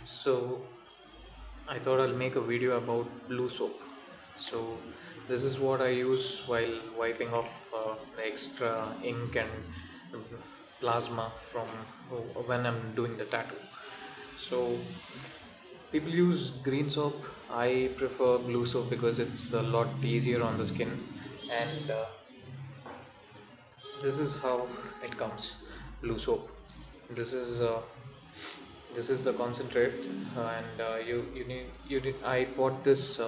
So I thought I'll make a video about blue soap. So this is what I use while wiping off the extra ink and plasma from when I'm doing the tattoo. So people use green soap. I prefer blue soap because it's a lot easier on the skin, and this is how it comes. Blue soap. This is uh, this is the concentrate, and you need. I bought this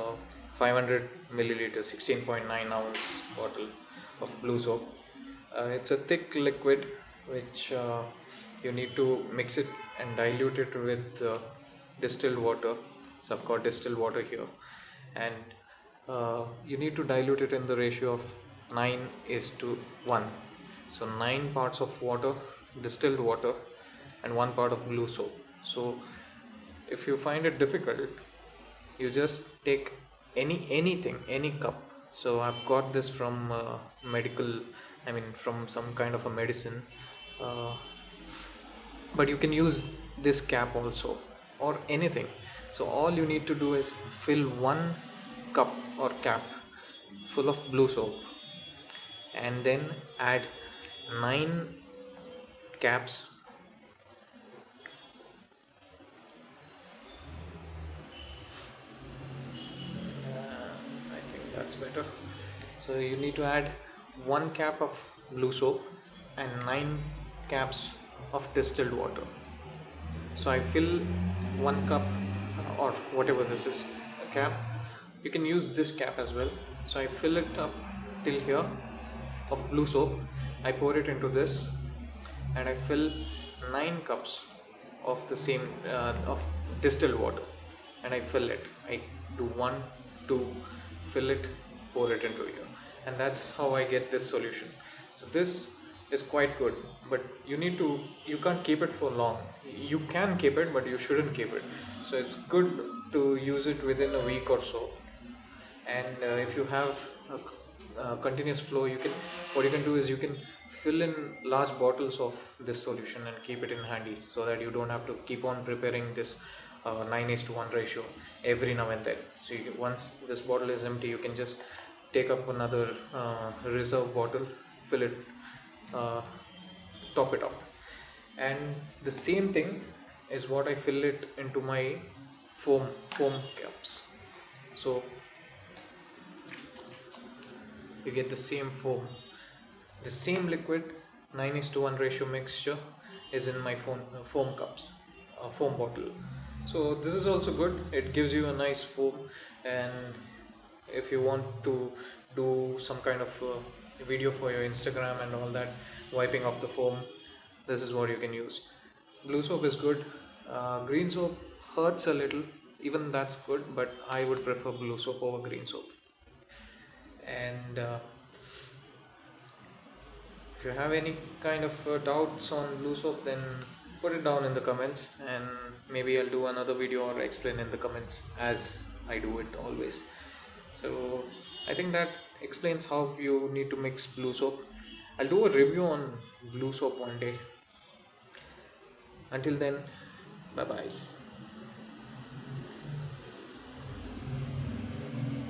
500 milliliter 16.9 ounce bottle of blue soap. It's a thick liquid which you need to mix it and dilute it with distilled water. So I've got distilled water here, and you need to dilute it in the ratio of 9:1. So 9 parts of water, distilled water, and 1 part of blue soap. So if you find it difficult, you just take any cup. So I've got this from medical, I mean from some kind of a medicine, uh, but you can use this cap also, or anything. So all you need to do is fill 1 cup or cap full of blue soap, and then add 9 caps. I think that's better. So you need to add 1 cap of blue soap and 9 caps of distilled water. So I fill 1 cup, or whatever this is, a cap. You can use this cap as well. So I fill it up till here of blue soap. I pour it into this, and I fill 9 cups of the same of distilled water, and I fill it. I do 1, 2, fill it, pour it into here, and that's how I get this solution. So this is quite good, but you can't keep it for long. You can keep it, but you shouldn't keep it. So it's good to use it within a week or so. And if you have a continuous flow, what you can do is you can fill in large bottles of this solution and keep it in handy, so that you don't have to keep on preparing this 9:1 ratio every now and then. So once this bottle is empty, you can just take up another reserve bottle, fill it, uh, top it up. And the same thing is what I fill it into my foam caps. So you get the same foam, the same liquid 9:1 ratio mixture is in my foam cups, foam bottle. So this is also good. It gives you a nice foam, and if you want to do some kind of video for your Instagram and all that, wiping off the foam, this is what you can use. Blue soap is good. Green soap hurts a little, even that's good, but I would prefer blue soap over green soap. And if you have any kind of doubts on blue soap, then put it down in the comments, and maybe I'll do another video or explain in the comments, as I do it always. So I think that explains how you need to mix blue soap. I'll do a review on blue soap one day. Until then, bye bye.